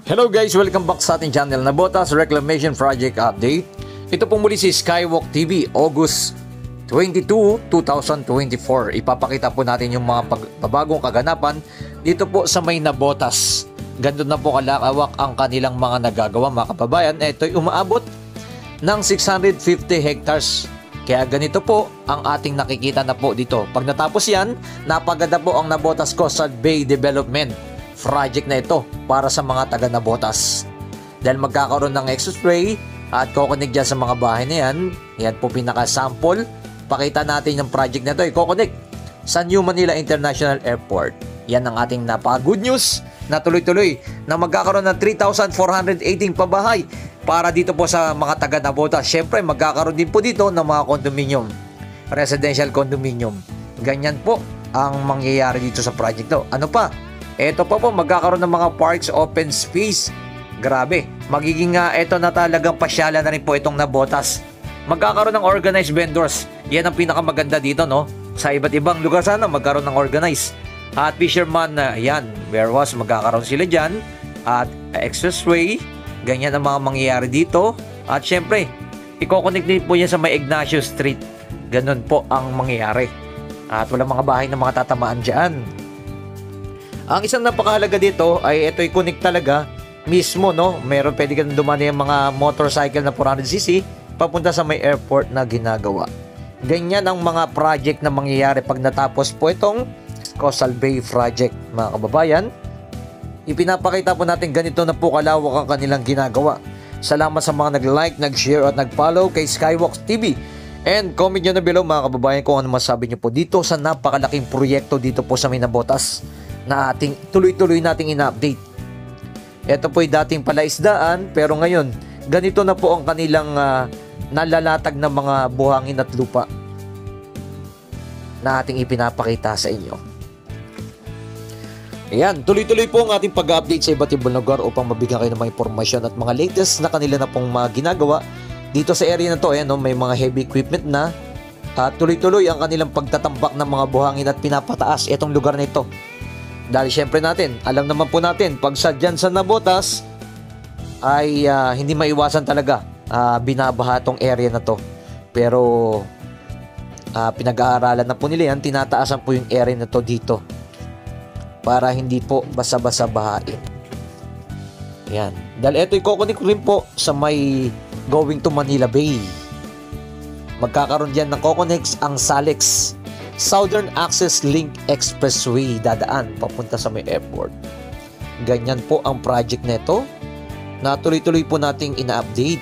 Hello guys, welcome back sa ating channel na Nabotas Reclamation Project Update. Ito po muli si Skywalk TV, August 22, 2024. Ipapakita po natin yung mga bagong kaganapan dito po sa may Nabotas. Ganito na po kalawak ang kanilang mga nagagawa mga kababayan. Ito'y umaabot ng 650 hectares. Kaya ganito po ang ating nakikita na po dito. Pag natapos yan, napaganda po ang Nabotas Coastal Bay Development project na ito para sa mga taga Nabotas. Dahil magkakaroon ng expressway at kukonek dyan sa mga bahay na yan. Yan po pinaka-sample. Pakita natin yung project na ito. I-coconnect sa New Manila International Airport. Yan ang ating napaka-good news na tuloy-tuloy na magkakaroon ng 3,418 pabahay para dito po sa mga taga Nabotas. Siyempre magkakaroon din po dito ng mga condominium, residential condominium. Ganyan po ang mangyayari dito sa project to. Ano pa? Ito pa po, magkakaroon ng mga parks, open space. Grabe, magiging ito na talagang pasyalan na rin po itong Nabotas. Magkakaroon ng organized vendors. Yan ang pinakamaganda dito, no? Sa iba't ibang lugar sana magkaroon ng organized. At fisherman, yan, warehouse, magkakaroon sila dyan. At expressway, ganyan ang mga mangyayari dito. At syempre, i-coconnect din po yan sa may Ignacio Street. Ganun po ang mangyayari. At walang mga bahay na mga tatamaan dyan. Ang isang napakahalaga dito ay ito'y connect talaga mismo, no? Meron pwede ka dumani yung mga motorcycle na 400cc papunta sa may airport na ginagawa. Ganyan ang mga project na mangyayari pag natapos po itong Coastal Bay Project, mga kababayan. Ipinapakita po natin ganito na po kalawak ang kanilang ginagawa. Salamat sa mga nag-like, nag-share at nag-follow kay Skywalk TV. And comment nyo na below mga kababayan kung ano masabi nyo po dito sa napakalaking proyekto dito po sa may Nabotas na ating tuloy-tuloy nating ina-update. Ito po ay dating palaisdaan pero ngayon ganito na po ang kanilang nalalatag na mga buhangin at lupa na ating ipinapakita sa inyo. Ayan, tuloy-tuloy po ang ating pag-update sa iba't ibang lugar upang mabigyan kayo ng mga impormasyon at mga latest na kanila na pong mga ginagawa dito sa area na to. Ayan, no, may mga heavy equipment na tuloy-tuloy ang kanilang pagtatambak ng mga buhangin at pinapataas itong lugar na ito. Dahil syempre natin, alam naman po natin, pag dyan sa Nabotas ay hindi maiwasan talaga binabaha tong area na to. Pero pinag-aaralan na po nila yan, tinataasan po yung area na to dito para hindi po basa-basa bahain. Yan. Dahil ito i-coconnect rin po sa may going to Manila Bay. Magkakaroon dyan ng coconnects ang Salex Southern Access Link Expressway, dadaan papunta sa may airport. Ganyan po ang project nito na tuloy-tuloy po nating ina-update.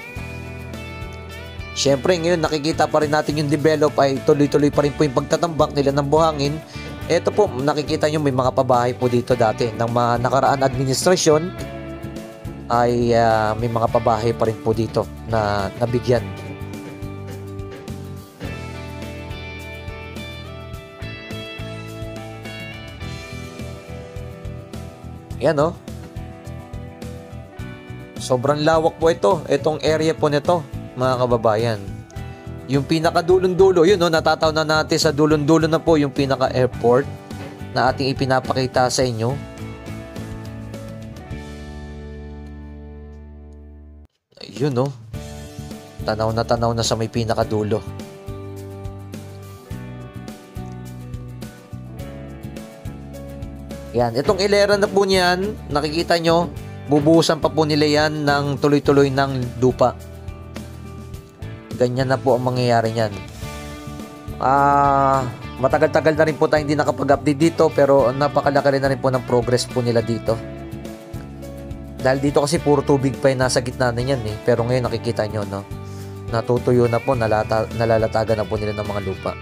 Syempre ngayon nakikita pa rin natin yung develop ay tuloy-tuloy pa rin po yung pagtatambak nila ng buhangin. Ito po nakikita nyo may mga pabahay po dito dati ng mga nakaraan administrasyon ay may mga pabahay pa rin po dito na nabigyan. Yan, no? Sobrang lawak po ito. Itong area po nito, mga kababayan. Yung pinaka-dulon-dulo, yun, no? Natataw na natin sa dulon-dulo na po yung pinaka-airport na ating ipinapakita sa inyo. Yun, no? Tanaw na sa may pinaka-dulo. Yan, itong ilera na po niyan, nakikita nyo, bubuhusan pa po nila yan ng tuloy-tuloy ng lupa. Ganyan na po ang mangyayari niyan. Matagal-tagal na rin po tayo hindi nakapag-update dito pero napakalaki rin na rin po ng progress po nila dito. Dahil dito kasi puro tubig pa yung nasa gitna na yan eh. Pero ngayon nakikita nyo, no? Natutuyo na po, nalalatagan na po nila ng mga lupa.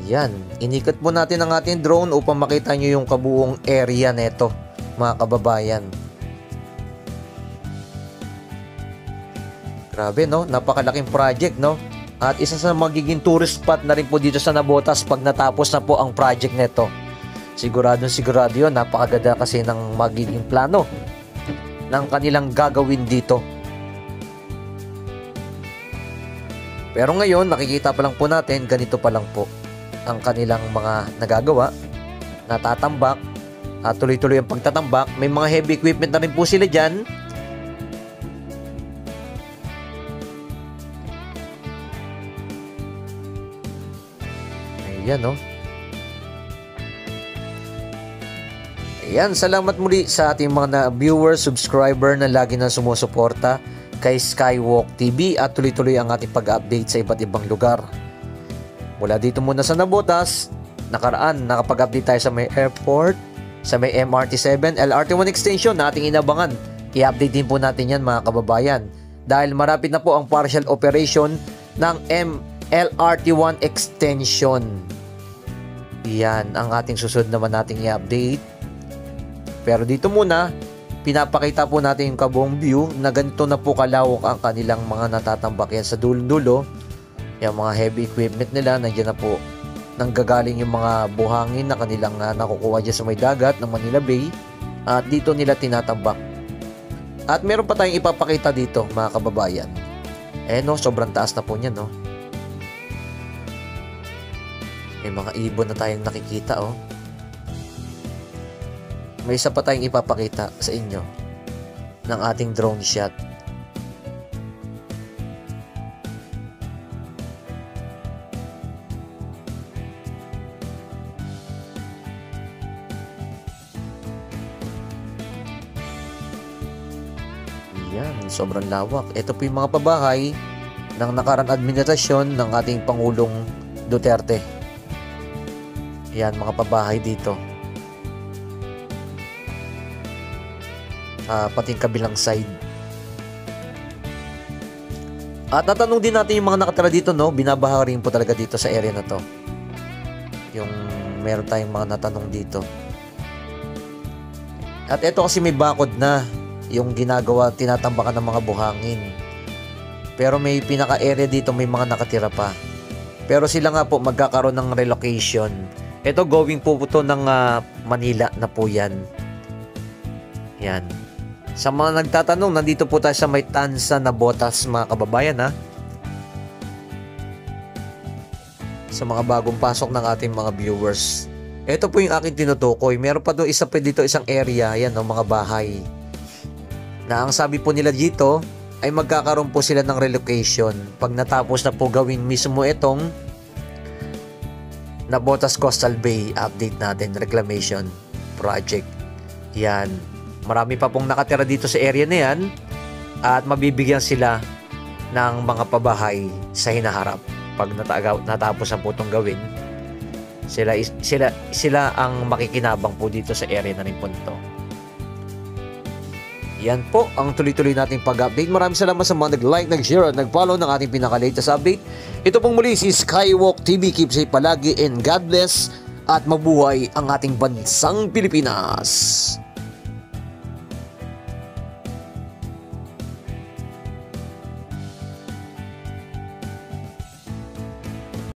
Yan, inikot po natin ang ating drone upang makita nyo yung kabuong area neto, mga kababayan. Grabe, no? Napakalaking project, no? At isa sa magiging tourist spot na rin po dito sa Nabotas pag natapos na po ang project neto. Sigurado yun, napakaganda kasi ng magiging plano ng kanilang gagawin dito. Pero ngayon, nakikita pa lang po natin, ganito pa lang po ang kanilang mga nagagawa, natatambak, at tuloy-tuloy ang pagtatambak. May mga heavy equipment na rin po sila dyan. Ayan, no? Ayan, salamat muli sa ating mga viewers, subscriber na lagi na sumusuporta kay Skywalk TV at tuloy-tuloy ang ating pag-update sa iba't ibang lugar. Mula dito muna sa Navotas, nakaraan nakapag-update tayo sa may airport, sa may MRT7, LRT1 extension na ating inabangan. I-update din po natin yan mga kababayan dahil marapit na po ang partial operation ng LRT1 extension. Yan ang ating susunod naman nating i-update. Pero dito muna, pinapakita po natin yung kabuong view na ganito na po kalawak ang kanilang mga natatambak yan sa dulo-dulo. Yung mga heavy equipment nila, nandiyan na po nanggagaling yung mga buhangin na kanilang nakukuha dyan sa may dagat ng Manila Bay. At dito nila tinatambak. At meron pa tayong ipapakita dito mga kababayan. No, sobrang taas na po niyan, no. May mga ibon na tayong nakikita, oh. May isa pa tayong ipapakita sa inyo ng ating drone shot. Yan, sobrang lawak. Ito po yung mga pabahay ng nakarang administrasyon ng ating Pangulong Duterte. Yan, mga pabahay dito. Pati yung kabilang side. At natanong din natin yung mga nakatira dito, no? Binabaha rin po talaga dito sa area na to. Yung meron tayong mga natanong dito. At ito kasi may bakod na yung ginagawa, tinatambakan ng mga buhangin. Pero may pinaka-area dito, may mga nakatira pa. Pero sila nga po magkakaroon ng relocation. Ito going po to ng Manila na po yan. Yan. Sa mga nagtatanong, nandito po tayo sa may Tansa, Navotas mga kababayan, ha. Sa mga bagong pasok ng ating mga viewers. Ito po yung aking tinutukoy. Meron pa doon isa pa dito, isang area, yan, no, mga bahay. Na ang sabi po nila dito ay magkakaroon po sila ng relocation pag natapos na po gawin mismo itong Navotas Coastal Bay update natin, reclamation project. Yan. Marami pa pong nakatira dito sa area na yan at mabibigyan sila ng mga pabahay sa hinaharap. Pag natapos na po itong gawin, sila ang makikinabang po dito sa area na rin po nito. Yan po ang tuloy-tuloy nating pag-update. Maraming salamat sa mga nag-like, nag-share at nag-follow ng ating pinaka-latest update. Ito pong muli si Skywalk TV. Keep safe palagi and God bless at mabuhay ang ating bansang Pilipinas.